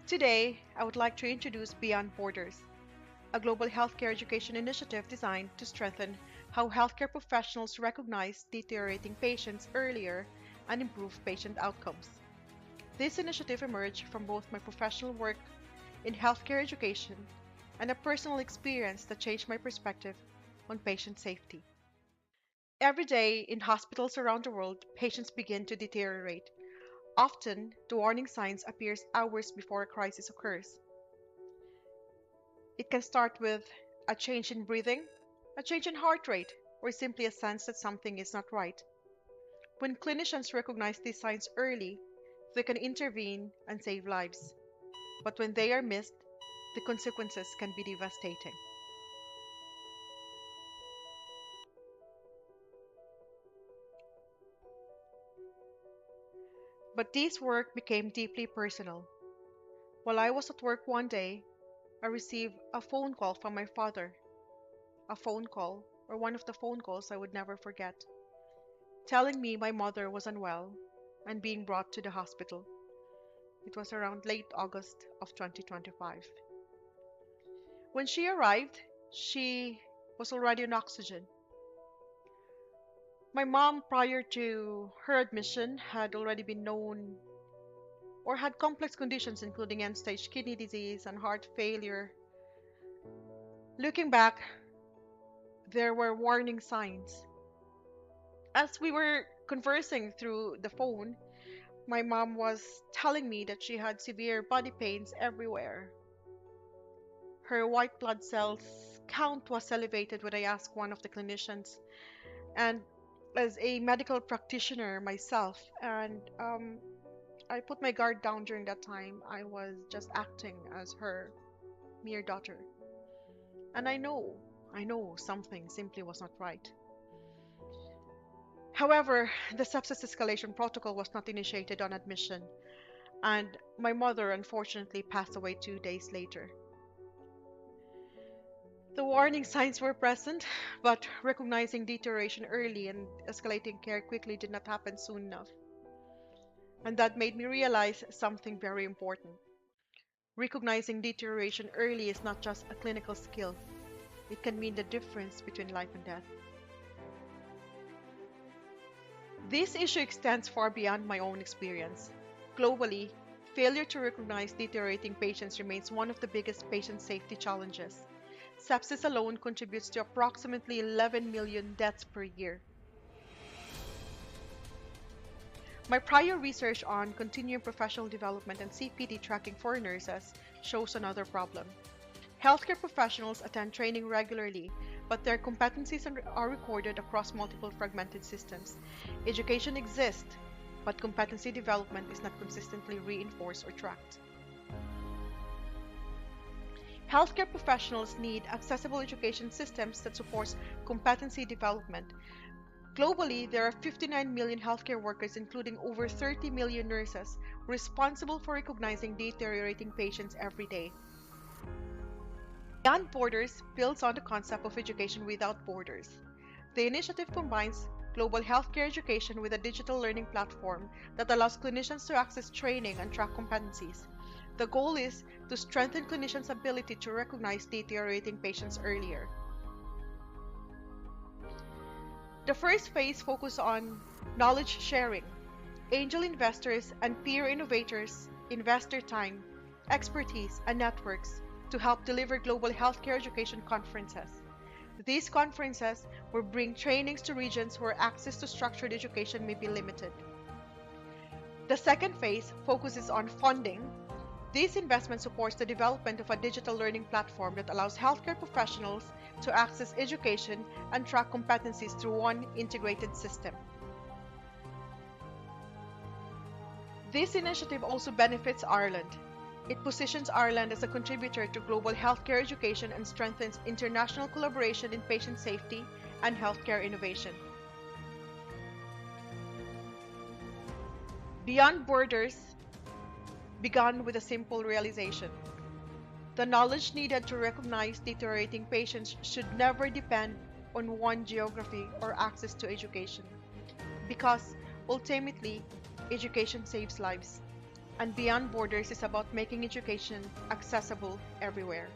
Today, I would like to introduce Beyond Borders, a global healthcare education initiative designed to strengthen how healthcare professionals recognize deteriorating patients earlier and improve patient outcomes. This initiative emerged from both my professional work in healthcare education and a personal experience that changed my perspective on patient safety. Every day in hospitals around the world, patients begin to deteriorate. Often, the warning signs appears hours before a crisis occurs. It can start with a change in breathing, a change in heart rate, or simply a sense that something is not right. When clinicians recognize these signs early, they can intervene and save lives. But when they are missed, the consequences can be devastating. But this work became deeply personal. While I was at work one day, I received a phone call from my father. A phone call, or one of the phone calls I would never forget, telling me my mother was unwell and being brought to the hospital. It was around late August of 2025. When she arrived, she was already on oxygen. My mom, prior to her admission, had already been known or had complex conditions including end stage kidney disease and heart failure. Looking back, there were warning signs. As we were conversing through the phone, my mom was telling me that she had severe body pains everywhere. Her white blood cells count was elevated when I asked one of the clinicians. And as a medical practitioner myself, and I put my guard down during that time. I was just acting as her mere daughter. And I know something simply was not right. However, the sepsis escalation protocol was not initiated on admission, and my mother unfortunately passed away 2 days later. The warning signs were present, but recognizing deterioration early and escalating care quickly did not happen soon enough. And that made me realize something very important. Recognizing deterioration early is not just a clinical skill, it can mean the difference between life and death. This issue extends far beyond my own experience. Globally, failure to recognize deteriorating patients remains one of the biggest patient safety challenges. Sepsis alone contributes to approximately 11 million deaths per year. My prior research on continuing professional development and CPD tracking for nurses shows another problem. Healthcare professionals attend training regularly, but their competencies are recorded across multiple fragmented systems. Education exists, but competency development is not consistently reinforced or tracked. Healthcare professionals need accessible education systems that support competency development. Globally, there are 59 million healthcare workers, including over 30 million nurses, responsible for recognizing deteriorating patients every day. Beyond Borders builds on the concept of education without borders. The initiative combines global healthcare education with a digital learning platform that allows clinicians to access training and track competencies. The goal is to strengthen clinicians' ability to recognize deteriorating patients earlier. The first phase focuses on knowledge sharing. Angel investors and peer innovators invest their time, expertise, and networks to help deliver global healthcare education conferences. These conferences will bring trainings to regions where access to structured education may be limited. The second phase focuses on funding. This investment supports the development of a digital learning platform that allows healthcare professionals to access education and track competencies through one integrated system. This initiative also benefits Ireland. It positions Ireland as a contributor to global healthcare education and strengthens international collaboration in patient safety and healthcare innovation. Beyond Borders began with a simple realization. The knowledge needed to recognize deteriorating patients should never depend on one geography or access to education, because ultimately, education saves lives. And Beyond Borders is about making education accessible everywhere.